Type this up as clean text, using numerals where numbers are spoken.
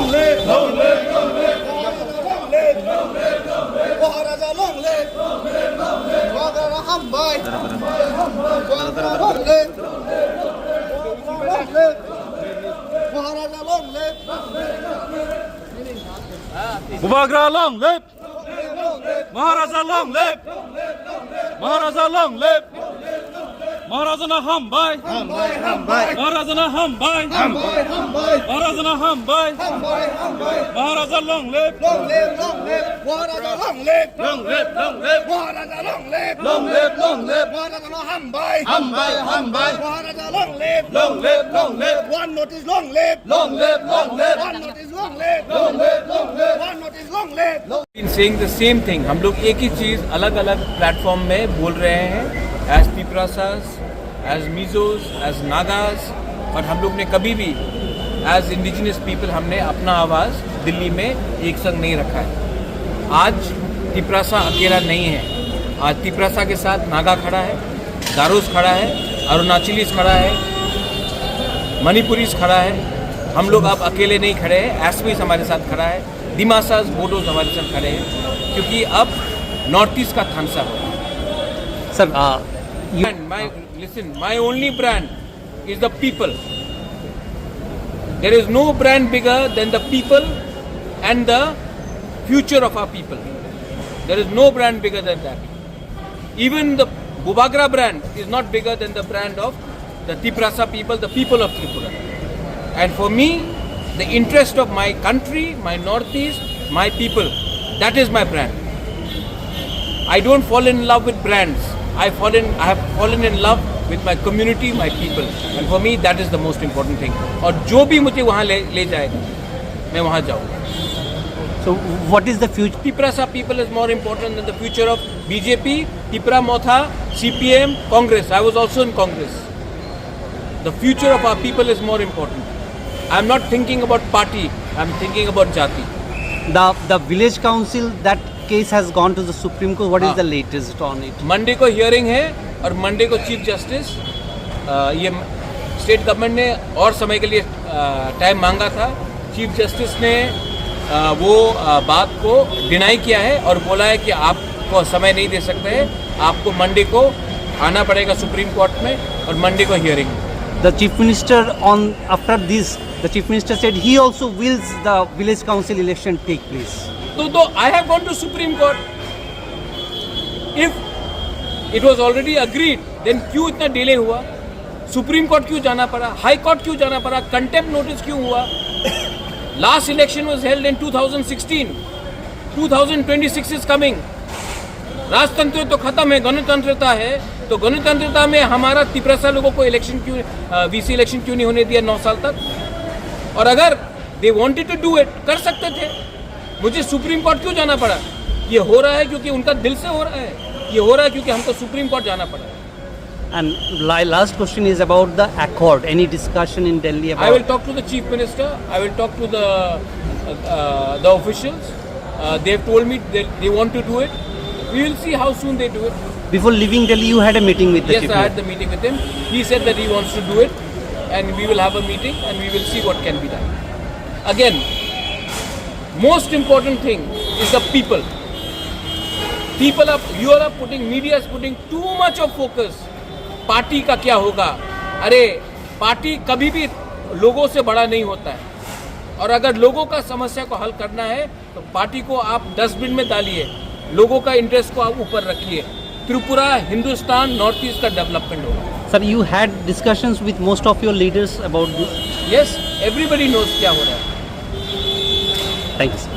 long live, long live, long live, long live, long live, long live, Maharaja long live, long live, long live, Bubagra hambai, Bubagra long live, long live, Maharaja long live, Bubagra long live, Maharaja long live, Maharaja long live, Maharaja na hambai, hambai, hambai, Maharaja na hambai, hambai, hambai, Maharaja na hambai, hambai, hambai, Maharaja long live, long live, long live, Maharaja long live, long live, long live, Maharaja long live, long live, long live, Maharaja no hambai, hambai, hambai, Maharaja long live, long live, long live, one notice long live, long live, long live, one notice long live, long live, long live. one notice long live. been saying the same thing. हम लोग एक ही चीज़ अलग अलग platform में बोल रहे हैं as तिप्रासास, as Mizos, as Nagas, और हम लोग ने कभी भी एज इंडिजिनस पीपल हमने अपना आवाज़ दिल्ली में एक संग नहीं रखा है। आज तिप्रासा अकेला नहीं है। आज तिप्रासा के साथ नागा खड़ा है, गारोस खड़ा है, अरुणाचलीस खड़ा है, मणिपुरीस खड़ा है। हम लोग अब अकेले नहीं खड़े हैं। एसमीस हमारे साथ खड़ा है, दिमासास, बोडोज हमारे साथ खड़े हैं, क्योंकि अब नॉर्थ ईस्ट का थानसा है। Sir, My only brand is the people. There is no brand bigger than the people and the future of our people. There is no brand bigger than that. Even the Bubagra brand is not bigger than the brand of the Tiprasa people, the people of Tripura. And for me, the interest of my country, my northeast, my people, that is my brand. I don't fall in love with brands. I have fallen in love with my community, my people. And for me, that is the most important thing. और जो भी मुझे वहाँ ले जाएगा, मैं वहाँ जाऊँगा. so what is the future? Tiprasa people is more important than the future of BJP, TIPRA, MOTHA, CPM, Congress. I was also in Congress. The future of our people is more important. I am not thinking about party. I am thinking about jati. The village council, that case has gone to the Supreme Court. What is the latest on it? Monday को hearing है और Monday को chief justice, ये state government ने और समय के लिए टाइम मांगा था. चीफ जस्टिस ने वो बात को डिनाई किया है और बोला है कि आपको समय नहीं दे सकते हैं, आपको मंडे को आना पड़ेगा सुप्रीम कोर्ट में और मंडे को hearing. The chief minister after this, the chief minister said he also wills the village council election take place. तो I have gone to Supreme Court. If it was already agreed, then क्यों इतना delay हुआ? Supreme court क्यों जाना पड़ा? High court क्यों जाना पड़ा? कंटेम्प्ट नोटिस क्यों हुआ? Last election was held in 2016. 2026 is coming. राजतंत्र तो खत्म है, गणतंत्रता है. तो गणतंत्रता में हमारा तिप्रासा लोगों को इलेक्शन क्यों, वीसी इलेक्शन क्यों नहीं होने दिया 9 साल तक? और अगर they wanted to do it, कर सकते थे. मुझे सुप्रीम कोर्ट क्यों जाना पड़ा? ये हो रहा है क्योंकि उनका दिल से हो रहा है. ये हो रहा है क्योंकि हमको सुप्रीम कोर्ट जाना पड़ा. And last question is about the accord. Any discussion in Delhi about? I will talk to the chief minister. I will talk to the officials. They have told me they want to do it. We will see how soon they do it. Before leaving Delhi, you had a meeting with the chief Yes, I had the meeting with him. He said that he wants to do it, and we will have a meeting and we will see what can be done. Again, most important thing is the people. Media is putting too much of focus. Party का क्या होगा? अरे party कभी भी लोगों से बड़ा नहीं होता है. और अगर लोगों का समस्या को हल करना है तो पार्टी को आप डस्टबिन में डालिए, लोगों का इंटरेस्ट को आप ऊपर रखिए. त्रिपुरा, हिंदुस्तान, नॉर्थ ईस्ट का डेवलपमेंट होगा. Sir, you had discussions with most of your leaders about this? Yes, everybody knows क्या हो रहा है. Thank you, sir.